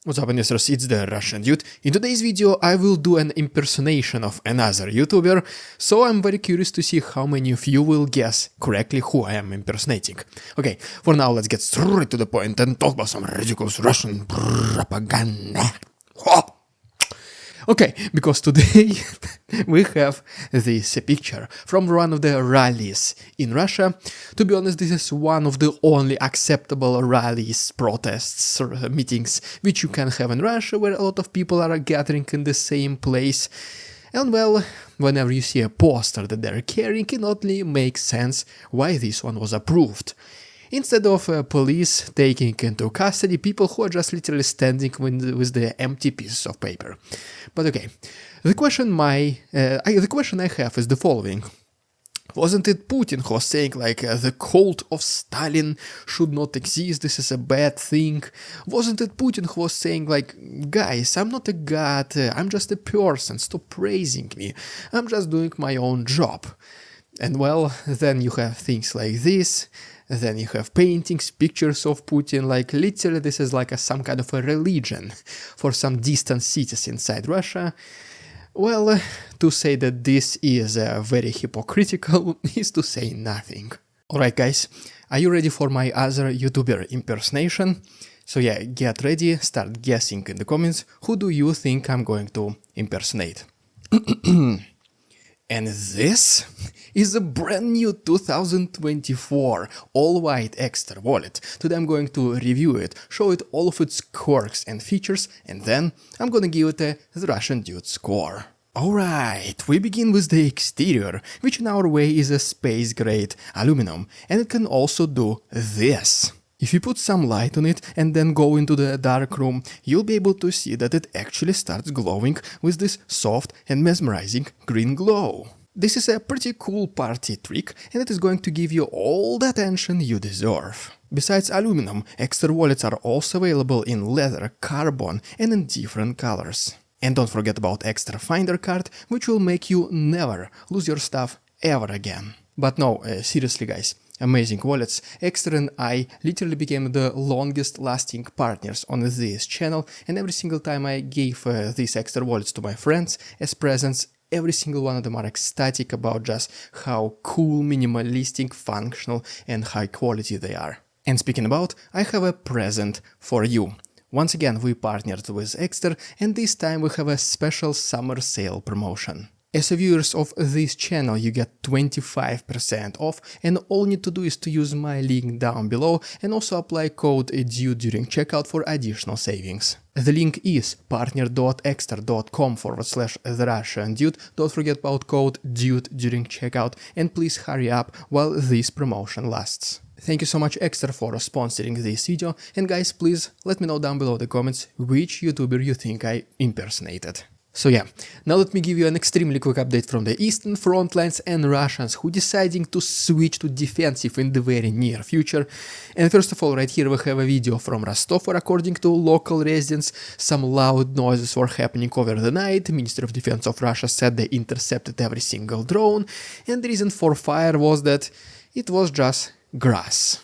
What's up, investors? It's the Russian dude. In today's video I will do an impersonation of another YouTuber, so I'm very curious to see how many of you will guess correctly who I am impersonating. Okay, for now let's get straight to the point and talk about some ridiculous Russian propaganda. Okay, because today we have this picture from one of the rallies in Russia. To be honest, this is one of the only acceptable rallies, protests, or meetings which you can have in Russia, where a lot of people are gathering in the same place. And well, whenever you see a poster that they're carrying, it only makes sense why this one was approved. Instead of police taking into custody people who are just literally standing with the empty pieces of paper. But okay, the question I have is the following. Wasn't it Putin who was saying like the cult of Stalin should not exist, this is a bad thing? Wasn't it Putin who was saying like, guys, I'm not a god, I'm just a person, stop praising me, I'm just doing my own job? And well, then you have things like this. Then you have paintings, pictures of Putin, like literally this is like some kind of a religion for some distant cities inside Russia. Well, to say that this is very hypocritical is to say nothing. Alright guys, are you ready for my other YouTuber impersonation? So yeah, get ready, start guessing in the comments who do you think I'm going to impersonate. And this is a brand new 2024 all-white extra wallet. Today I'm going to review it, show it all of its quirks and features, and then I'm gonna give it the Russian dude score. Alright, we begin with the exterior, which in our way is a space-grade aluminum, and it can also do this. If you put some light on it and then go into the dark room, you'll be able to see that it actually starts glowing with this soft and mesmerizing green glow. This is a pretty cool party trick, and it is going to give you all the attention you deserve. Besides aluminum, extra wallets are also available in leather, carbon and in different colors. And don't forget about extra finder card, which will make you never lose your stuff ever again. But no, seriously guys. Amazing wallets. Extra and I literally became the longest lasting partners on this channel, and every single time I gave these extra wallets to my friends as presents, every single one of them are ecstatic about just how cool, minimalistic, functional and high quality they are. And speaking about, I have a present for you. Once again we partnered with Extra, and this time we have a special summer sale promotion. As viewers of this channel you get 25% off, and all you need to do is to use my link down below and also apply code DUDE during checkout for additional savings. The link is partner.extra.com/TheRussianDude. Don't forget about code DUDE during checkout, and please hurry up while this promotion lasts. Thank you so much Extra for sponsoring this video, and guys, please let me know down below in the comments which YouTuber you think I impersonated. So yeah, now let me give you an extremely quick update from the Eastern front lines and Russians who deciding to switch to defensive in the very near future. And first of all, right here we have a video from Rostov where, according to local residents, some loud noises were happening over the night. Ministry of Defense of Russia said they intercepted every single drone, and the reason for fire was that it was just grass.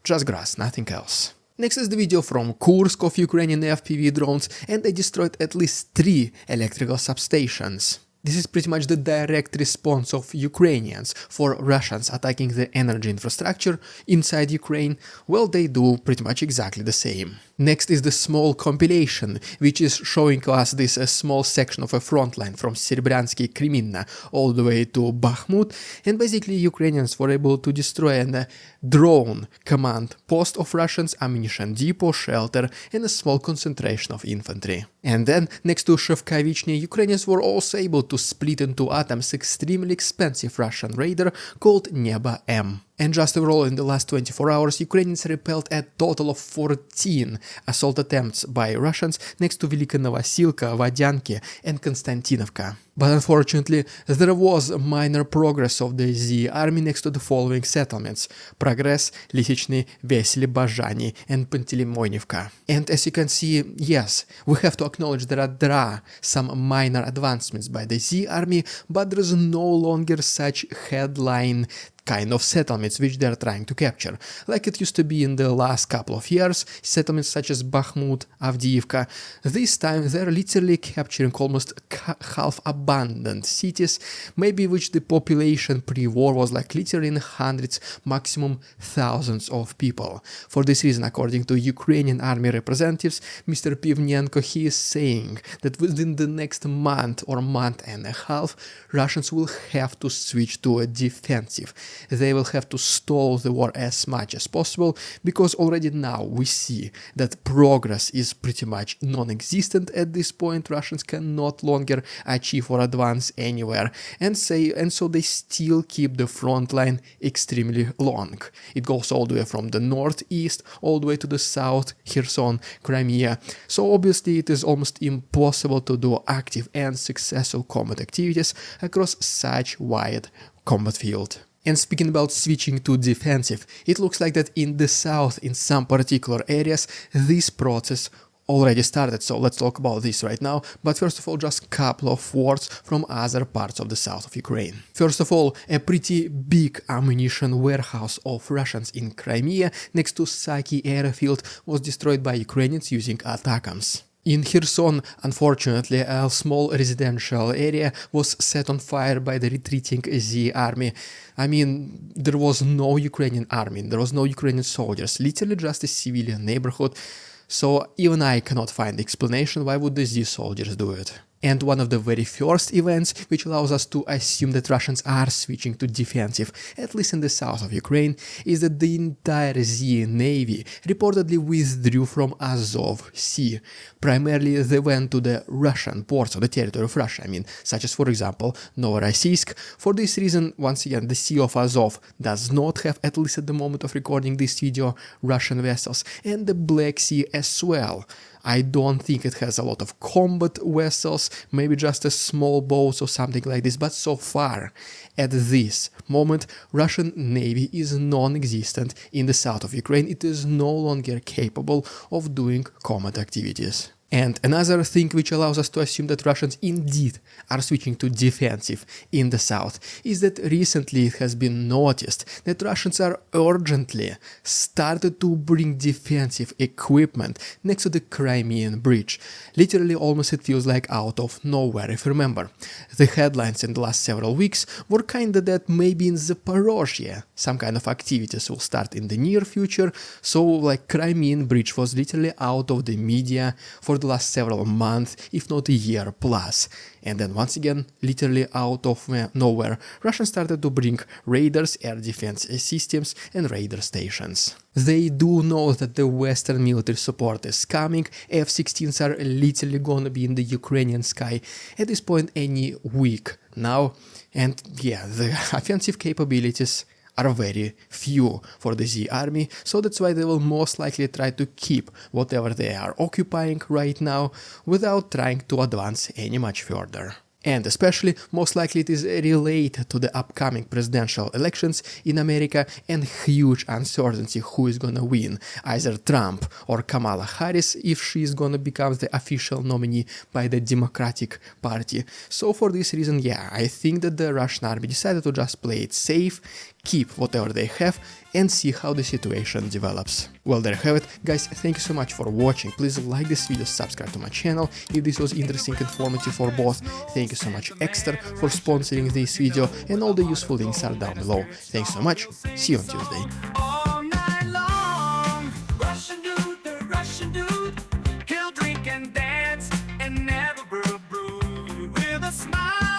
Just grass, nothing else. Next is the video from Kursk of Ukrainian FPV drones, and they destroyed at least 3 electrical substations. This is pretty much the direct response of Ukrainians for Russians attacking the energy infrastructure inside Ukraine. Well, they do pretty much exactly the same. Next is the small compilation, which is showing us this small section of a front line from Serebryantski, Crimea all the way to Bakhmut, and basically Ukrainians were able to destroy a drone command post of Russians, ammunition depot, shelter and a small concentration of infantry. And then, next to Shevkovichny, Ukrainians were also able to split into atoms extremely expensive Russian raider called Neba M. And just overall in the last 24 hours, Ukrainians repelled a total of 14 assault attempts by Russians next to Velika Novosilka, Vodyanki and Konstantinovka. But unfortunately, there was minor progress of the Z army next to the following settlements: Progress, Lisichny, Vesely, Bajani, and Pantelimoinivka. And as you can see, yes, we have to acknowledge there are some minor advancements by the Z army, but there is no longer such headline kind of settlements which they are trying to capture. Like it used to be in the last couple of years, settlements such as Bakhmut, Avdiivka. This time they're literally capturing almost half-abandoned cities, maybe which the population pre-war was like literally in hundreds, maximum thousands of people. For this reason, according to Ukrainian army representatives, Mr. Pivnenko, he is saying that within the next month or month and a half, Russians will have to switch to a defensive. They will have to stall the war as much as possible, because already now we see that progress is pretty much non-existent at this point. Russians can not longer achieve or advance anywhere, and so they still keep the front line extremely long. It goes all the way from the northeast all the way to the south, Kherson, Crimea. So obviously it is almost impossible to do active and successful combat activities across such wide combat field. And speaking about switching to defensive, it looks like that in the south, in some particular areas, this process already started, so let's talk about this right now. But first of all, just a couple of words from other parts of the south of Ukraine. First of all, a pretty big ammunition warehouse of Russians in Crimea next to Saki airfield was destroyed by Ukrainians using ATACMS. In Kherson, unfortunately, a small residential area was set on fire by the retreating Z army. I mean, there was no Ukrainian army, there was no Ukrainian soldiers, literally just a civilian neighborhood. So even I cannot find the explanation why would the Z soldiers do it. And one of the very first events which allows us to assume that Russians are switching to defensive, at least in the south of Ukraine, is that the entire Z navy reportedly withdrew from Azov Sea. Primarily they went to the Russian ports of the territory of Russia, such as for example Novorossiysk. For this reason, once again, the Sea of Azov does not have, at least at the moment of recording this video, Russian vessels, and the Black Sea as well. I don't think it has a lot of combat vessels, maybe just a small boats or something like this, but so far, at this moment, Russian navy is non-existent in the south of Ukraine. It is no longer capable of doing combat activities. And another thing which allows us to assume that Russians indeed are switching to defensive in the south is that recently it has been noticed that Russians are urgently started to bring defensive equipment next to the Crimean bridge. Literally almost it feels like out of nowhere. If you remember, the headlines in the last several weeks were kinda that maybe in Zaporozhye some kind of activities will start in the near future, so like Crimean bridge was literally out of the media for the last several months, if not a year plus. And then once again, literally out of nowhere, Russians started to bring radars, air defense systems and radar stations. They do know that the Western military support is coming. F-16s are literally gonna be in the Ukrainian sky at this point any week now. And yeah, the offensive capabilities are very few for the Z army, so that's why they will most likely try to keep whatever they are occupying right now without trying to advance any much further. And especially, most likely it is related to the upcoming presidential elections in America and huge uncertainty who is gonna win, either Trump or Kamala Harris if she is gonna become the official nominee by the Democratic Party. So for this reason, yeah, I think that the Russian army decided to just play it safe, keep whatever they have and see how the situation develops. Well, there you have it. Guys, thank you so much for watching. Please like this video, subscribe to my channel if this was interesting and informative for both. Thank you so much Extra for sponsoring this video, and all the useful links are down below. Thanks so much. See you on Tuesday. All night long, the Russian dude, he'll drink and dance and never brew with a smile.